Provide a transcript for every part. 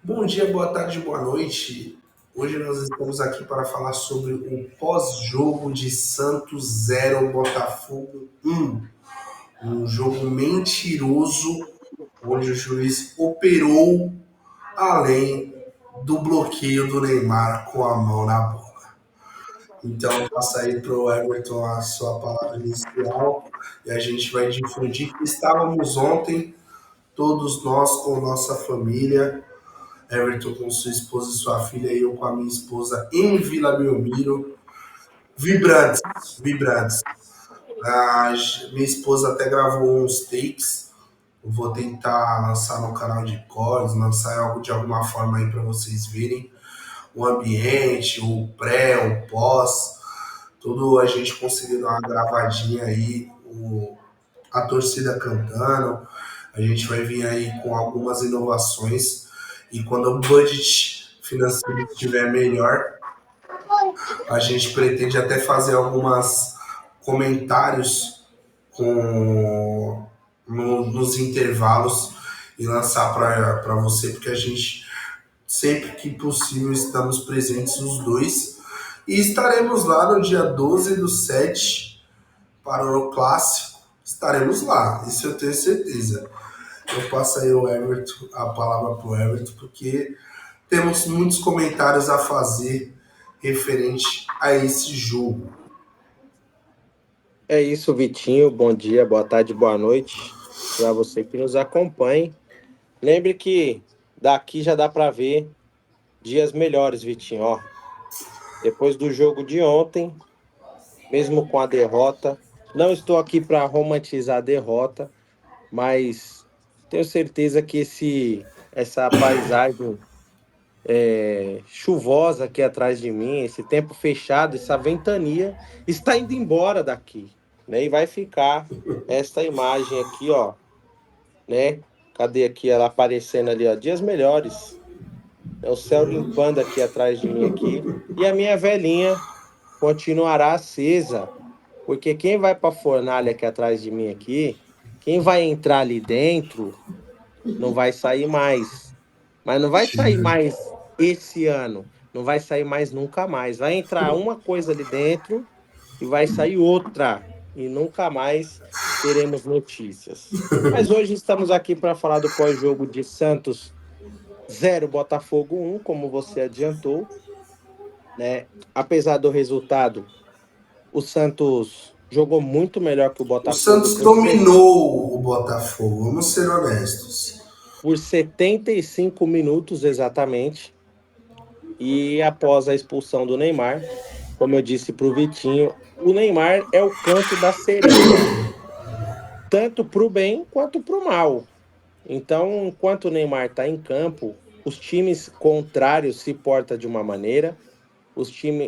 Bom dia, boa tarde, boa noite. Hoje nós estamos aqui para falar sobre o pós-jogo de Santos 0, Botafogo 1. Um jogo mentiroso, onde o juiz operou além do bloqueio do Neymar com a mão na bola. Então, passa aí para o Everton a sua palavra inicial e a gente vai difundir que estávamos ontem, todos nós com nossa família, Everton com sua esposa e sua filha, e eu com a minha esposa em Vila Belmiro. Vibrantes, vibrantes. Minha esposa até gravou uns takes. Eu vou tentar lançar no canal de cortes, lançar algo de alguma forma aí para vocês verem o ambiente, o pré, o pós, tudo a gente conseguiu dar uma gravadinha aí, a torcida cantando. A gente vai vir aí com algumas inovações e quando o budget financeiro estiver melhor, a gente pretende até fazer algumas comentários nos intervalos e lançar para você, porque a gente, sempre que possível, estamos presentes os dois. E estaremos lá no dia 12/7 para o clássico. Estaremos lá, isso eu tenho certeza. Eu passo aí a palavra para o Everton, porque temos muitos comentários a fazer referente a esse jogo. É isso, Vitinho. Bom dia, boa tarde, boa noite para você que nos acompanha. Lembre que daqui já dá para ver dias melhores, Vitinho. Ó, depois do jogo de ontem, mesmo com a derrota, não estou aqui para romantizar a derrota, mas tenho certeza que essa paisagem chuvosa aqui atrás de mim, esse tempo fechado, essa ventania, está indo embora daqui, né? E vai ficar esta imagem aqui, ó, né? Cadê aqui ela aparecendo ali, ó? Dias melhores. É o céu limpando aqui atrás de mim aqui. E a minha velhinha continuará acesa, porque quem vai para a fornalha aqui atrás de mim aqui, quem vai entrar ali dentro, não vai sair mais. Mas não vai sair mais esse ano. Não vai sair mais nunca mais. Vai entrar uma coisa ali dentro e vai sair outra. E nunca mais teremos notícias. Mas hoje estamos aqui para falar do pós-jogo de Santos 0, Botafogo 1, como você adiantou, né? Apesar do resultado, o Santos jogou muito melhor que o O Botafogo Santos dominou o Botafogo, vamos ser honestos. por 75 minutos exatamente. E após a expulsão do Neymar, como eu disse para o Vitinho, o Neymar é o canto da sereia, tanto para o bem quanto para o mal. Então, enquanto o Neymar está em campo, os times contrários se portam de uma maneira,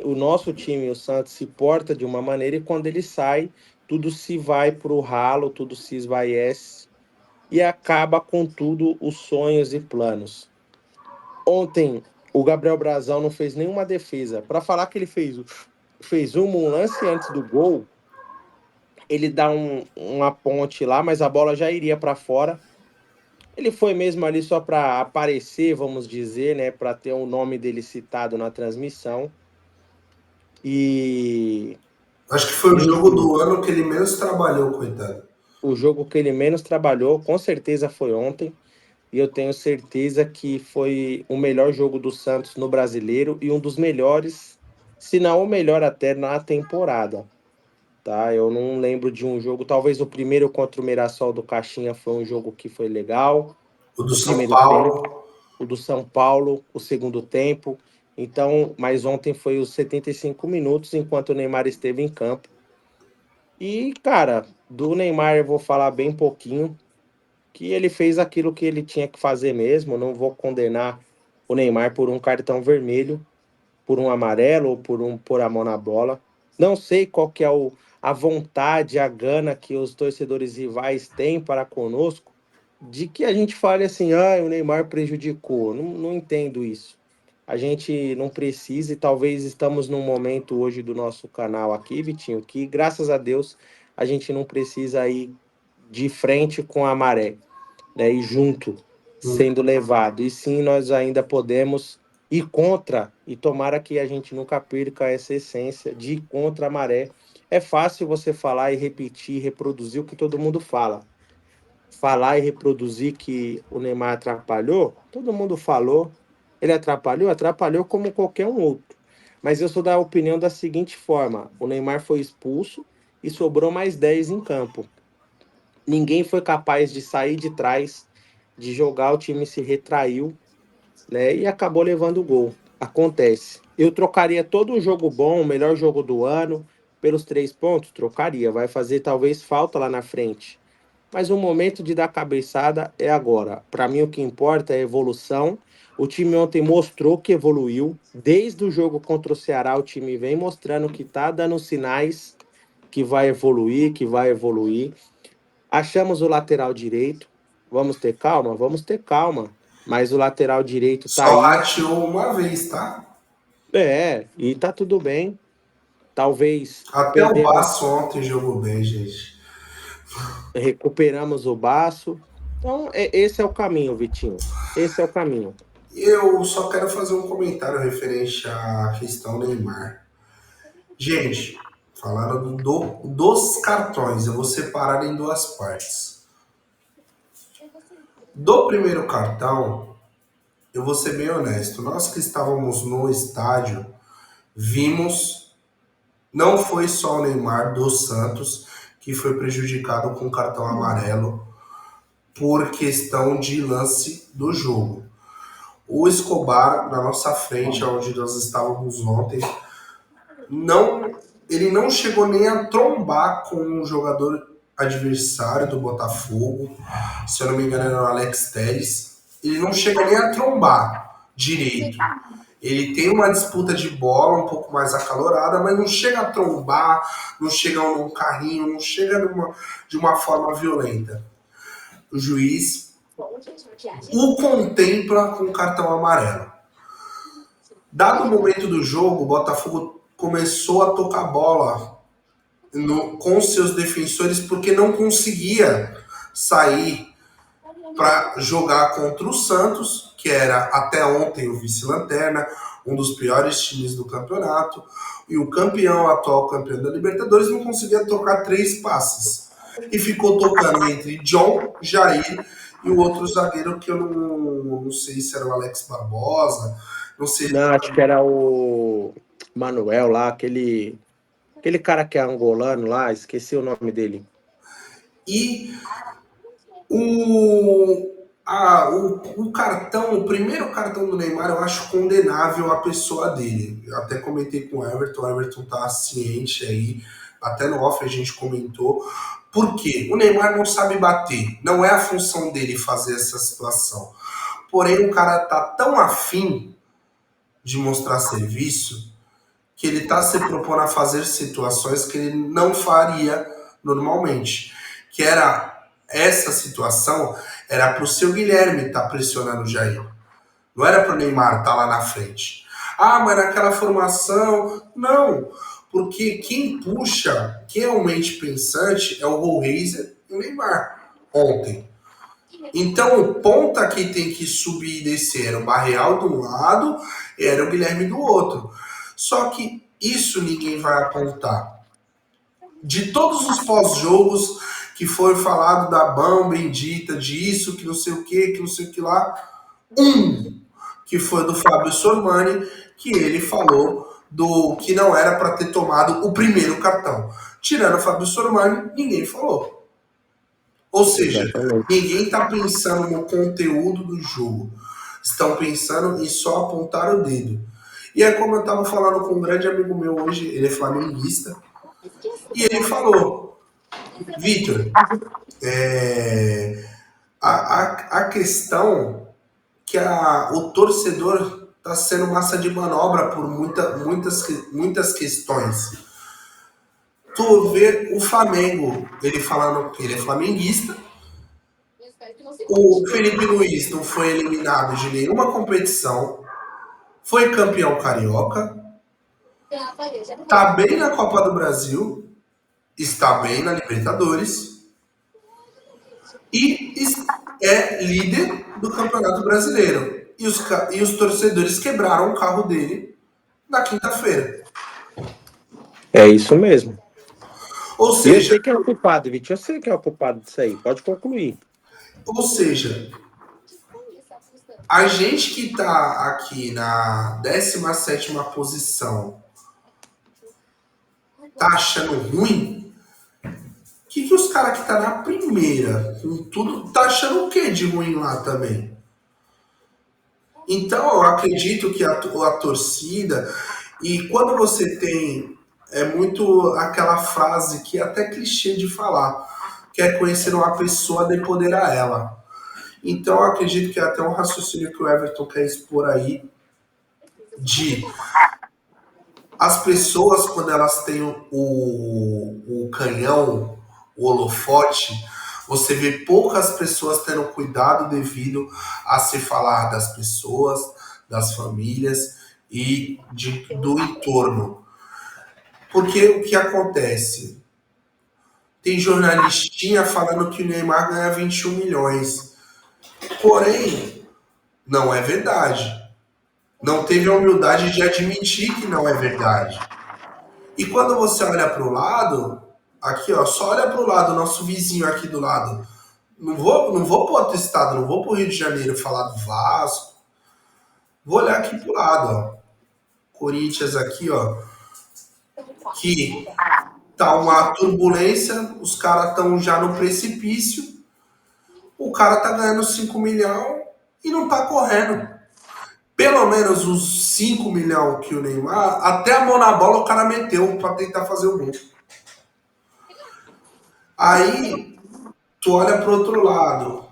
o nosso time, o Santos, se porta de uma maneira, e quando ele sai, tudo se vai para o ralo, tudo se esvaece e acaba com tudo os sonhos e planos. Ontem, o Gabriel Brazão não fez nenhuma defesa. Para falar que ele fez um lance antes do gol, ele dá uma ponte lá, mas a bola já iria para fora. Ele foi mesmo ali só para aparecer, vamos dizer, né, para ter o nome dele citado na transmissão. E, Acho que foi o jogo enfim, do ano que ele menos trabalhou, coitado. o jogo que ele menos trabalhou, com certeza foi ontem. E eu tenho certeza que foi o melhor jogo do Santos no Brasileiro e um dos melhores, se não o melhor até na temporada. Tá? Eu não lembro de um jogo, talvez o primeiro contra o Mirassol do Caixinha foi um jogo que foi legal, O do o São primeiro tempo, Paulo. o do São Paulo, o segundo tempo. Então, mas ontem foi os 75 minutos enquanto o Neymar esteve em campo. E, cara, do Neymar eu vou falar bem pouquinho, que ele fez aquilo que ele tinha que fazer mesmo. Não vou condenar o Neymar por um cartão vermelho, por um amarelo ou por a mão na bola. Não sei qual que é a vontade, a gana que os torcedores rivais têm para conosco, de que a gente fale assim, ah, o Neymar prejudicou. Não, não entendo isso. A gente não precisa, e talvez estamos num momento hoje do nosso canal aqui, Vitinho, que graças a Deus a gente não precisa ir de frente com a maré, né? E junto. sendo levado, e sim nós ainda podemos ir contra, e tomara que a gente nunca perca essa essência de ir contra a maré. É fácil você falar e repetir, reproduzir o que todo mundo fala. Falar e reproduzir que o Neymar atrapalhou, todo mundo falou. Ele atrapalhou? Atrapalhou como qualquer um outro. Mas eu sou da opinião da seguinte forma: o Neymar foi expulso e sobrou mais 10 em campo. Ninguém foi capaz de sair de trás, de jogar, o time se retraiu, né? E acabou levando o gol. Acontece. Eu trocaria todo o jogo bom, o melhor jogo do ano, pelos 3 pontos? Trocaria. Vai fazer talvez falta lá na frente. Mas o momento de dar cabeçada é agora. Para mim, o que importa é a evolução. O time ontem mostrou que evoluiu. Desde o jogo contra o Ceará, o time vem mostrando que está dando sinais que vai evoluir, que vai evoluir. Achamos o lateral direito. Vamos ter calma? Vamos ter calma. Mas o lateral direito tá Só aí. rateou uma vez, tá? E tá tudo bem. Talvez Até o perdemos, Baço ontem jogou bem, gente. recuperamos o baço. Então, esse é o caminho, Vitinho. Esse é o caminho. Eu só quero fazer um comentário referente à questão Neymar. Gente, falaram dos cartões, eu vou separar em duas partes. Do primeiro cartão, eu vou ser bem honesto. Nós que estávamos no estádio, vimos, não foi só o Neymar dos Santos que foi prejudicado com cartão amarelo por questão de lance do jogo. O Escobar, na nossa frente, onde nós estávamos ontem, não, ele não chegou nem a trombar com um jogador adversário do Botafogo, se eu não me engano era o Alex Telles, ele não chega nem a trombar direito. Ele tem uma disputa de bola um pouco mais acalorada, mas não chega a trombar, não chega num carrinho, não chega de uma forma violenta. O juiz o contempla com cartão amarelo. Dado o momento do jogo, o Botafogo começou a tocar bola com seus defensores porque não conseguia sair para jogar contra o Santos, que era até ontem o vice-lanterna, um dos piores times do campeonato, e o campeão, atual campeão da Libertadores, não conseguia tocar 3 passes. E ficou tocando entre John, Jair e o outro zagueiro que eu não sei se era o Alex Barbosa, não sei. Não, acho que era o Manuel lá, aquele cara que é angolano lá, esqueci o nome dele. E o cartão, o primeiro cartão do Neymar, eu acho condenável a pessoa dele. Eu até comentei com o Everton tá ciente aí, até no off a gente comentou. Por quê? O Neymar não sabe bater, não é a função dele fazer essa situação. Porém, o cara tá tão afim de mostrar serviço que ele tá se propondo a fazer situações que ele não faria normalmente. Que era essa situação, era para o seu Guilherme estar pressionando o Jair. Não era para o Neymar estar lá na frente. Ah, mas naquela formação. Não, porque quem puxa, quem é o mente pensante é o Rollraiser e o Neymar ontem. Então o ponta que tem que subir e descer era o Barreal de um lado, era o Guilherme do outro. Só que isso ninguém vai apontar. De todos os pós-jogos que foi falado da Bam bendita, disso, que não sei o que não sei o que lá, que foi do Fábio Sormani, que ele falou do que não era para ter tomado o primeiro cartão. Tirando o Fábio Sormani, ninguém falou. Ou seja, ninguém está pensando no conteúdo do jogo. Estão pensando em só apontar o dedo. E é como eu estava falando com um grande amigo meu hoje, ele é flamenguista, e ele falou, Vitor, a questão que o torcedor está sendo massa de manobra por muitas questões. Tu vê o Flamengo, ele falando que ele é flamenguista, o Felipe Luiz não foi eliminado de nenhuma competição, foi campeão carioca, tá bem na Copa do Brasil, está bem na Libertadores e é líder do Campeonato Brasileiro. E os torcedores quebraram o carro dele na quinta-feira. É isso mesmo. Ou E eu seja, sei quem é o culpado, Vitor. Eu sei quem é o culpado disso aí. Pode concluir. ou seja, a gente que está aqui na 17ª posição tá achando ruim, que os caras que tá na primeira, com tudo, tá achando o que de ruim lá também? Então, eu acredito que a torcida, e quando você tem, é muito aquela frase que é até clichê de falar, que é conhecer uma pessoa de empoderar ela. Então, eu acredito que é até um raciocínio que o Everton quer expor aí, de as pessoas, quando elas têm o canhão, o holofote, você vê poucas pessoas tendo cuidado devido a se falar das pessoas, das famílias e do entorno. Porque o que acontece? Tem jornalistinha falando que o Neymar ganha 21 milhões. Porém, não é verdade. Não teve a humildade de admitir que não é verdade. E quando você olha para o lado, aqui ó, só olha para o lado, nosso vizinho aqui do lado. Não vou para outro estado, não vou para o Rio de Janeiro falar do Vasco. Vou olhar aqui para o lado, ó. Corinthians aqui, ó, que tá uma turbulência, os caras estão já no precipício, o cara tá ganhando 5 milhões e não tá correndo. Pelo menos os 5 milhões que o Neymar, até a mão na bola o cara meteu para tentar fazer o gol. Aí tu olha para o outro lado,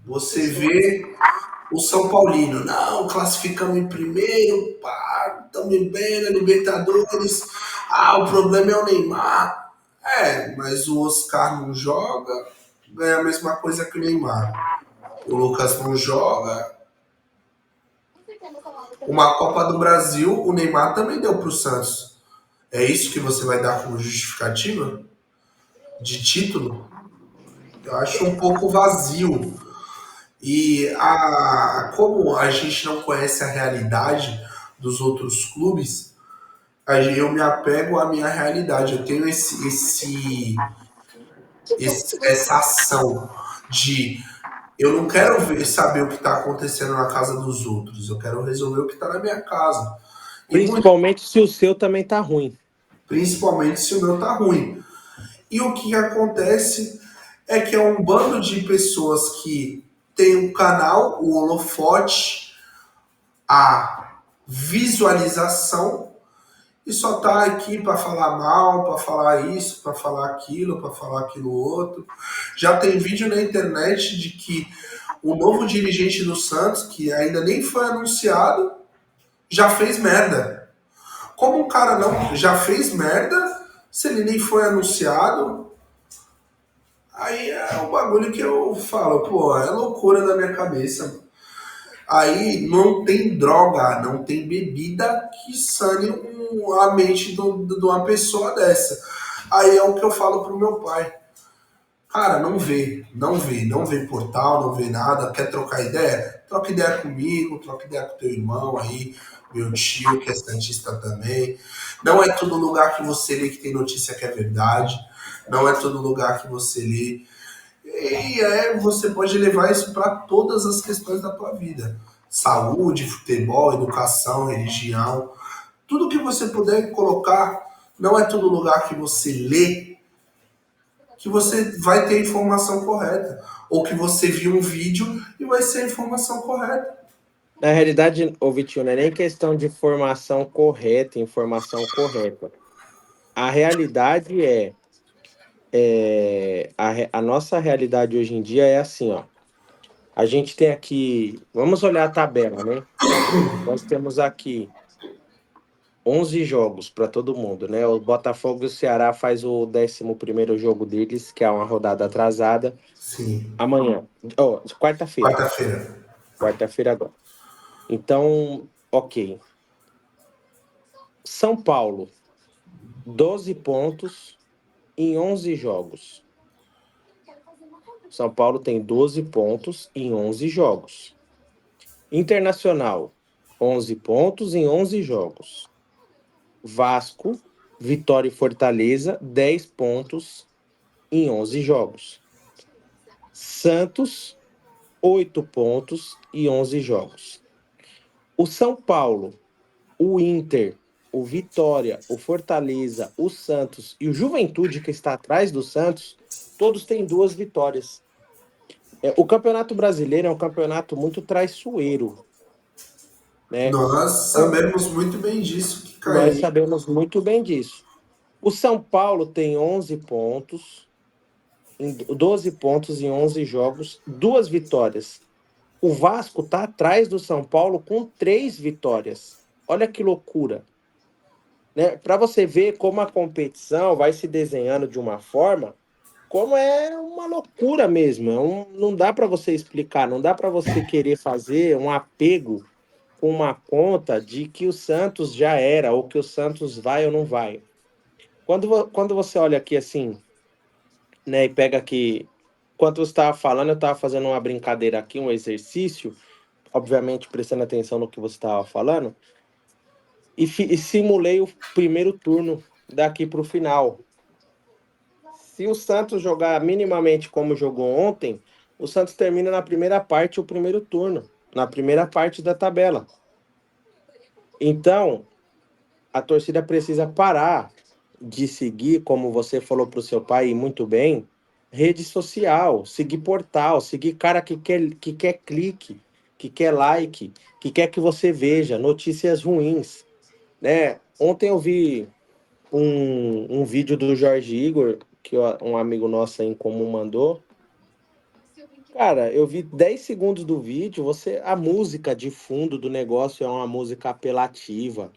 você vê o São Paulino, não, classificamos em primeiro, pá, estamos bem na Libertadores, o problema é o Neymar. É, mas o Oscar não joga, ganha a mesma coisa que o Neymar. O Lucas não joga. Uma Copa do Brasil, o Neymar também deu para o Santos. É isso que você vai dar como justificativa? De título? Eu acho um pouco vazio. E como a gente não conhece a realidade dos outros clubes, eu me apego à minha realidade. Eu tenho essa ação de eu não quero saber o que está acontecendo na casa dos outros, eu quero resolver o que está na minha casa. E Principalmente se o seu também tá ruim. principalmente se o meu tá ruim. E o que acontece é que é um bando de pessoas que tem um canal, o holofote, a visualização e só tá aqui para falar mal, para falar isso, para falar aquilo outro. Já tem vídeo na internet de que o novo dirigente do Santos, que ainda nem foi anunciado, já fez merda. Como um cara não já fez merda, se ele nem foi anunciado, aí é um bagulho que eu falo, pô, é loucura da minha cabeça. Aí não tem droga, não tem bebida que sane a mente de uma pessoa dessa. Aí é o que eu falo pro meu pai. Cara, não vê portal, não vê nada, quer trocar ideia? Troca ideia comigo, troca ideia com teu irmão aí, meu tio, que é santista também. Não é todo lugar que você lê que tem notícia que é verdade, não é todo lugar que você lê. E você pode levar isso para todas as questões da tua vida. Saúde, futebol, educação, religião. Tudo que você puder colocar, não é todo lugar que você lê que você vai ter a informação correta. Ou que você viu um vídeo e vai ser a informação correta. Na realidade, ô Vitinho, não é nem questão de informação correta, informação correta. A realidade a nossa realidade hoje em dia é assim, ó. A gente tem aqui, vamos olhar a tabela, né? Nós temos aqui 11 jogos para todo mundo, né? O Botafogo e o Ceará faz o 11º jogo deles, que é uma rodada atrasada, Sim. amanhã. Quarta-feira. Quarta-feira. Quarta-feira agora. Então, ok. São Paulo, 12 pontos em 11 jogos. São Paulo tem 12 pontos em 11 jogos. Internacional, 11 pontos em 11 jogos. Vasco, Vitória e Fortaleza, 10 pontos em 11 jogos. Santos, 8 pontos e 11 jogos. O São Paulo, o Inter, o Vitória, o Fortaleza, o Santos e o Juventude, que está atrás do Santos, todos têm 2 vitórias. O Campeonato Brasileiro é um campeonato muito traiçoeiro, né? Nós sabemos muito bem disso que Nós caiu. sabemos muito bem disso. O São Paulo tem 11 pontos, 12 pontos em 11 jogos, 2 vitórias. O Vasco está atrás do São Paulo com 3 vitórias. Olha que loucura. Né? Para você ver como a competição vai se desenhando de uma forma, como é uma loucura mesmo. Não dá para você explicar, não dá para você querer fazer um apego com uma conta de que o Santos já era, ou que o Santos vai ou não vai. Quando você olha aqui assim, né, e pega aqui. Enquanto você estava falando, eu estava fazendo uma brincadeira aqui, um exercício, obviamente prestando atenção no que você estava falando, e simulei o primeiro turno daqui para o final. Se o Santos jogar minimamente como jogou ontem, o Santos termina na primeira parte o primeiro turno, na primeira parte da tabela. Então, a torcida precisa parar de seguir, como você falou para o seu pai, e muito bem, rede social, seguir portal, seguir cara que quer clique, que quer like, que quer que você veja notícias ruins, né? Ontem eu vi um vídeo do Jorge Igor, que um amigo nosso em comum mandou. Cara, eu vi 10 segundos do vídeo, a música de fundo do negócio é uma música apelativa,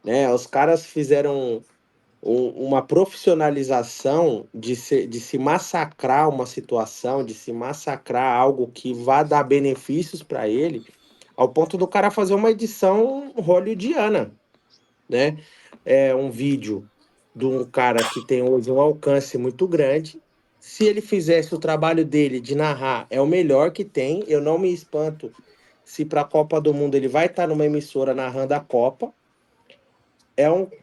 né? Os caras fizeram uma profissionalização de se massacrar uma situação, de se massacrar algo que vá dar benefícios para ele, ao ponto do cara fazer uma edição hollywoodiana, né? É um vídeo de um cara que tem hoje um alcance muito grande. Se ele fizesse o trabalho dele de narrar, é o melhor que tem. Eu não me espanto se para a Copa do Mundo ele vai estar numa emissora narrando a Copa.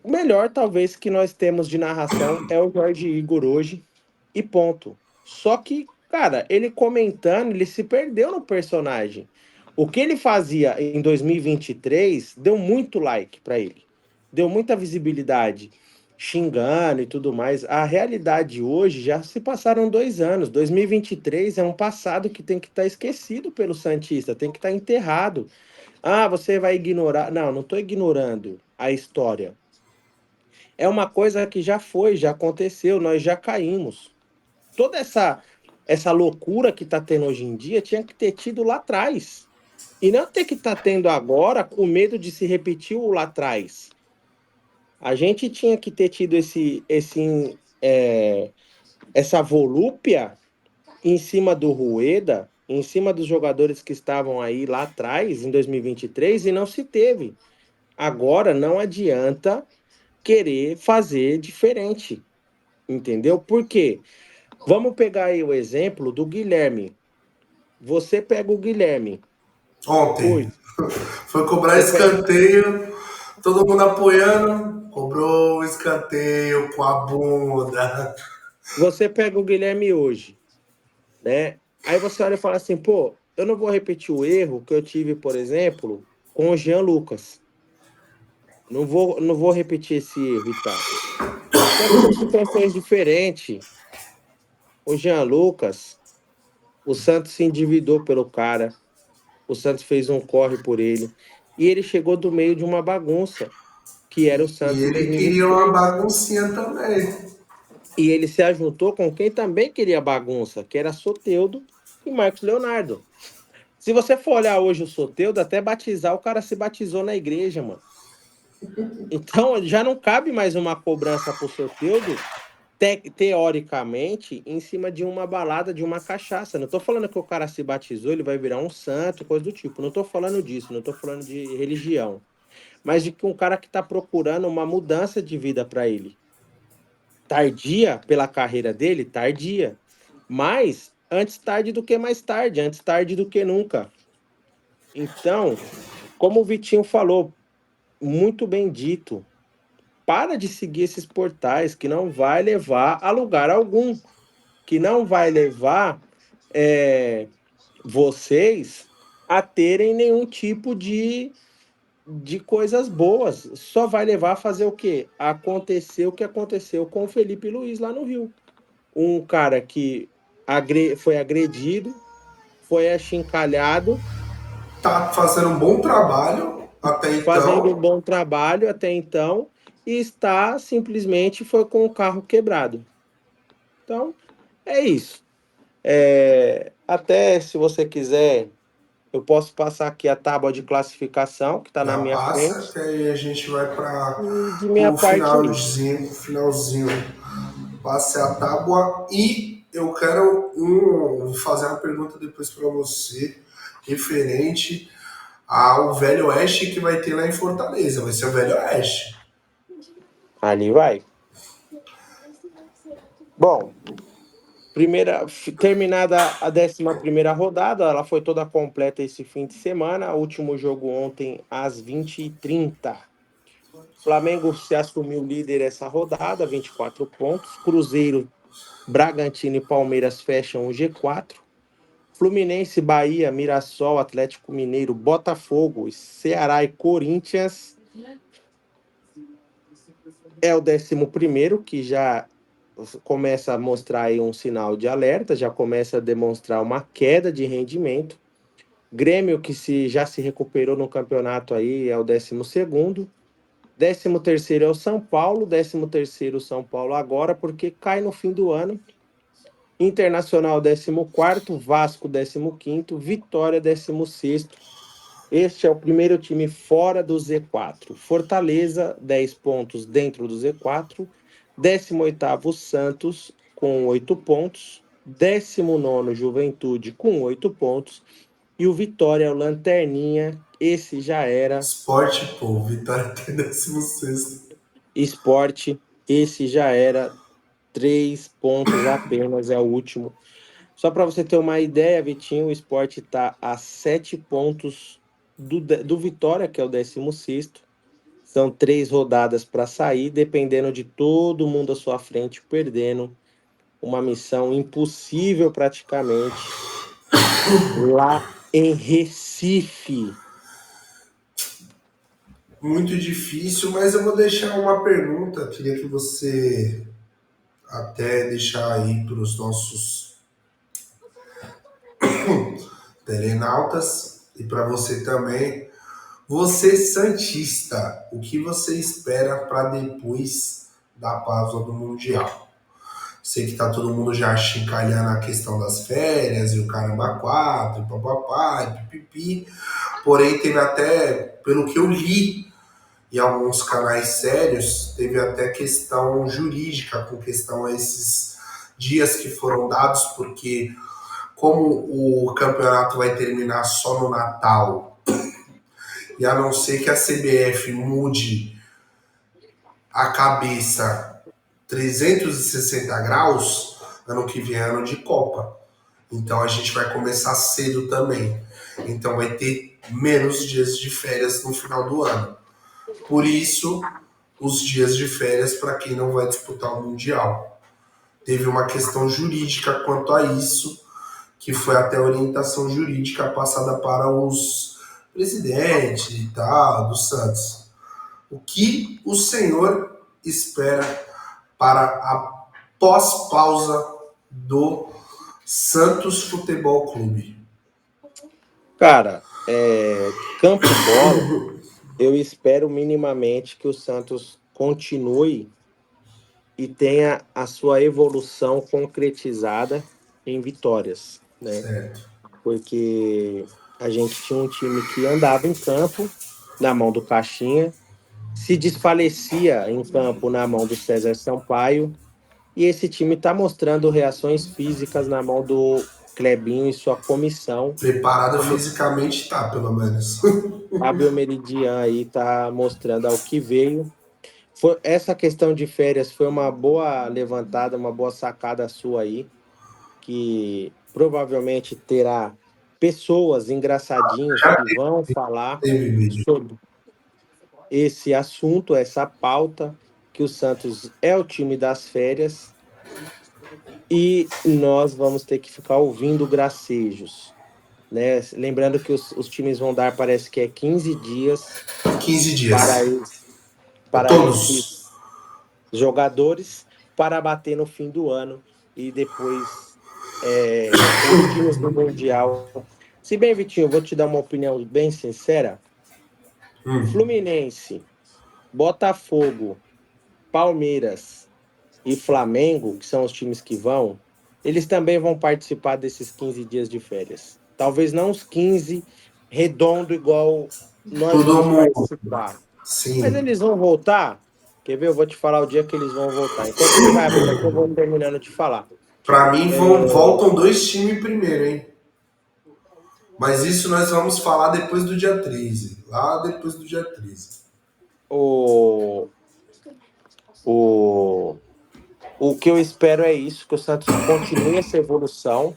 O melhor, talvez, que nós temos de narração é o Jorge Igor hoje, e ponto. Só que, cara, ele comentando, ele se perdeu no personagem. O que ele fazia em 2023 deu muito like para ele, deu muita visibilidade, xingando e tudo mais. A realidade hoje já se passaram 2 anos. 2023 é um passado que tem que estar esquecido pelo Santista, tem que estar enterrado. Ah, você vai ignorar. Não, não estou ignorando a história. É uma coisa que já foi, já aconteceu, nós já caímos. Toda essa loucura que está tendo hoje em dia tinha que ter tido lá atrás. E não ter que estar tendo agora com medo de se repetir o lá atrás. A gente tinha que ter tido essa volúpia em cima do Rueda, em cima dos jogadores que estavam aí lá atrás, em 2023, e não se teve. Agora não adianta querer fazer diferente, entendeu? Por quê? Vamos pegar aí o exemplo do Guilherme. Você pega o Guilherme Ontem hoje, foi cobrar você pega, escanteio, todo mundo apoiando, cobrou o escanteio com a bunda. você pega o Guilherme hoje, né? Aí você olha e fala assim, pô, eu não vou repetir o erro que eu tive, por exemplo, com o Jean Lucas. Não vou repetir esse erro e tal. Só que são situações diferentes. O Jean Lucas, o Santos se endividou pelo cara. O Santos fez um corre por ele. E ele chegou do meio de uma bagunça, que era o E Santos em ele queria uma 2023. baguncinha também. E ele se ajuntou com quem também queria bagunça, que era Soteldo e Marcos Leonardo. Se você for olhar hoje o Soteldo, até batizar, o cara se batizou na igreja, mano. Então já não cabe mais uma cobrança pro Soteldo, teoricamente, em cima de uma balada, de uma cachaça. Não tô falando que o cara se batizou, ele vai virar um santo, coisa do tipo. Não tô falando disso, não tô falando de religião. Mas de que um cara que tá procurando uma mudança de vida para ele. Tardia pela carreira dele, tardia. Mas antes tarde do que mais tarde, antes tarde do que nunca. Então, como o Vitinho falou, muito bem dito, para de seguir esses portais que não vai levar a lugar algum, que não vai levar é, vocês a terem nenhum tipo de coisas boas. Só vai levar a fazer o quê? Acontecer o que aconteceu com o Felipe Luiz lá no Rio. Um cara que foi agredido, foi achincalhado, Tá fazendo um bom trabalho até fazendo um então. bom trabalho até então, e está simplesmente foi com o carro quebrado. Então, é isso. Até se você quiser, eu posso passar aqui a tábua de classificação que está na Já minha passa, frente. que aí a gente vai para E de minha o parte é isso. finalzinho. Passe a tábua e eu quero fazer uma pergunta depois para você, referente ao Velho Oeste que vai ter lá em Fortaleza. Vai ser o Velho Oeste. Ali vai. Bom, terminada a 11ª rodada, ela foi toda completa esse fim de semana. O último jogo ontem às 20h30. Flamengo se assumiu líder essa rodada, 24 pontos. Cruzeiro, Bragantino e Palmeiras fecham o G4. Fluminense, Bahia, Mirassol, Atlético Mineiro, Botafogo, Ceará e Corinthians é o 11º, que já começa a mostrar aí um sinal de alerta, já começa a demonstrar uma queda de rendimento. Grêmio, que já se recuperou no campeonato aí, é o 12º. 13º é o São Paulo, 13º São Paulo agora, porque cai no fim do ano. Internacional 14º, Vasco 15º, Vitória 16º. Este é o primeiro time fora do Z4. Fortaleza, 10 pontos dentro do Z4. 18º Santos, com 8 pontos. 19º Juventude, com 8 pontos. E o Vitória é o Lanterninha. Esse já era. Esporte, pô, Vitória tem 16º. Esporte, esse já era. 3 pontos apenas, é o último. Só para você ter uma ideia, Vitinho, o Sport está a 7 pontos do Vitória, que é o 16º. São 3 rodadas para sair, dependendo de todo mundo à sua frente, perdendo. Uma missão impossível praticamente lá em Recife. Muito difícil, mas eu vou deixar uma pergunta. Queria que você até deixar aí para os nossos telenautas e para você também. Você, Santista, o que você espera para depois da pausa do Mundial? Sei que tá todo mundo já chincalhando a questão das férias e o caramba quatro, e papapá, e pipipi. Porém, teve até, pelo que eu li em alguns canais sérios, teve até questão jurídica com questão a esses dias que foram dados, porque como o campeonato vai terminar só no Natal, e a não ser que a CBF mude a cabeça 360 graus, ano que vem é ano de Copa. Então a gente vai começar cedo também. Então vai ter menos dias de férias no final do ano. Por isso, os dias de férias para quem não vai disputar o Mundial. Teve uma questão jurídica quanto a isso, que foi até orientação jurídica passada para os presidentes e tal, do Santos. O que o senhor espera para a pós-pausa do Santos Futebol Clube? Cara, campo bola, eu espero minimamente que o Santos continue e tenha a sua evolução concretizada em vitórias, né? Certo. Porque a gente tinha um time que andava em campo na mão do Caixinha, se desfalecia em campo na mão do César Sampaio, e esse time está mostrando reações físicas na mão do Clebinho e sua comissão. Preparado Como fisicamente tá, pelo menos. a Biomeridian aí está mostrando ao que veio. Essa questão de férias foi uma boa levantada, uma boa sacada sua aí, que provavelmente terá. pessoas engraçadinhos Já que vão falar teve vídeo. sobre esse assunto, essa pauta, que o Santos é o time das férias e nós vamos ter que ficar ouvindo gracejos, né? Lembrando que os times vão dar, parece que é 15 dias 15 para, dias. para Todos. esses jogadores para bater no fim do ano e depois os times do Mundial. Se bem, Vitinho, eu vou te dar uma opinião bem sincera. Hum. Fluminense, Botafogo, Palmeiras e Flamengo, que são os times que vão, eles também vão participar desses 15 dias de férias. Talvez não os 15 redondo igual nós Todo vamos mundo. participar. Mas Sim. eles vão voltar. Quer ver? Eu vou te falar o dia que eles vão voltar. Enquanto você vai abrindo aqui, eu vou terminando de falar. Pra mim, É, voltam dois times primeiro, hein? Mas isso nós vamos falar depois do dia 13. Lá depois do dia 13. o, o, o que eu espero é isso, que o Santos continue essa evolução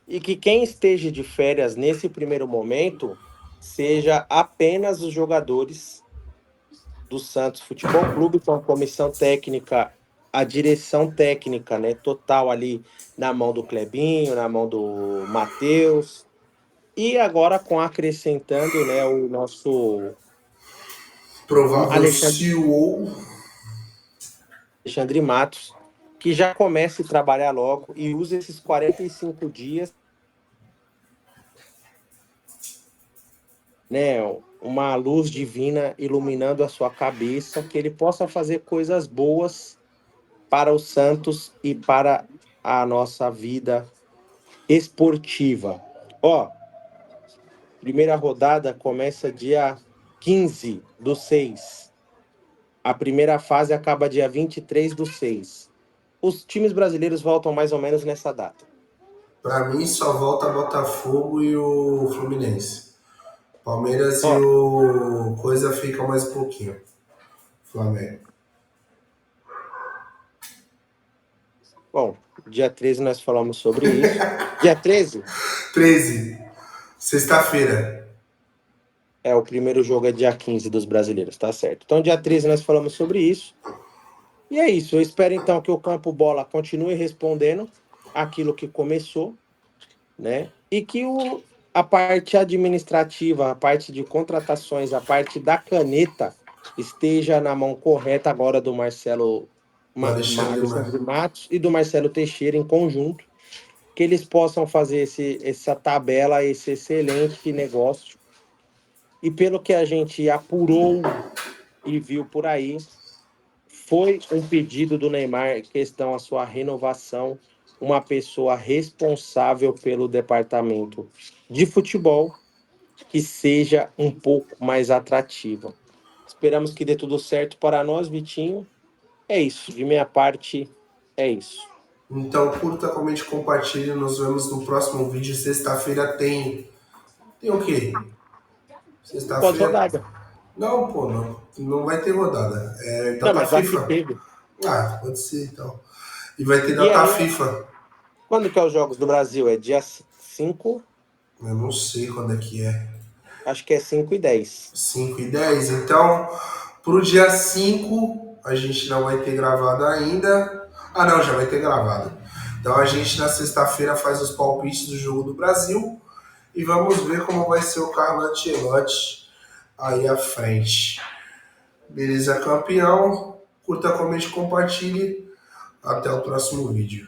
e que quem esteja de férias nesse primeiro momento seja apenas os jogadores do Santos Futebol Clube, com a comissão técnica, a direção técnica, né, total ali na mão do Clebinho, na mão do Matheus, e agora com acrescentando, né, o nosso Provável Alexandre, CEO. Alexandre Matos, que já comece a trabalhar logo e use esses 45 dias, né, uma luz divina iluminando a sua cabeça, que ele possa fazer coisas boas para o Santos e para a nossa vida esportiva. Ó, primeira rodada começa dia 15/6. A primeira fase acaba dia 23/6. Os times brasileiros voltam mais ou menos nessa data. Pra mim, só volta Botafogo e o Fluminense. Palmeiras e Ó, o Coisa ficam mais um pouquinho. Flamengo. bom, dia 13 nós falamos sobre isso. Dia 13 13. Sexta-feira. o primeiro jogo é dia 15 dos brasileiros, tá certo. Então, dia 13 nós falamos sobre isso. E é isso. Eu espero então que o Campo Bola continue respondendo aquilo que começou, né? E que a parte administrativa, a parte de contratações, a parte da caneta esteja na mão correta agora do Marcelo Do Alexandre Alexandre Matos e do Marcelo Teixeira em conjunto, que eles possam fazer essa tabela, esse excelente negócio. E pelo que a gente apurou e viu por aí, foi um pedido do Neymar, questão a sua renovação, uma pessoa responsável pelo departamento de futebol que seja um pouco mais atrativa. Esperamos que dê tudo certo para nós, Vitinho. É isso, de minha parte, é isso. Então curta, comente, compartilhe. Nos vemos no próximo vídeo. Sexta-feira tem. Tem o quê? Sexta-feira. Pós-rodada. Não, pô, não. Não vai ter rodada. É Não, data mas aqui FIFA. teve. Ah, pode ser então. E vai ter E data aí, FIFA. quando que é os Jogos do Brasil? É dia 5? Eu não sei quando é que é. Acho que é 5/10. 5 e 10. Então, pro dia 5 a gente não vai ter gravado ainda. Ah, não, já vai ter gravado. Então a gente na sexta-feira faz os palpites do jogo do Brasil e vamos ver como vai ser o Carlo Ancelotti aí à frente. Beleza, campeão? Curta, comente, compartilhe. Até o próximo vídeo.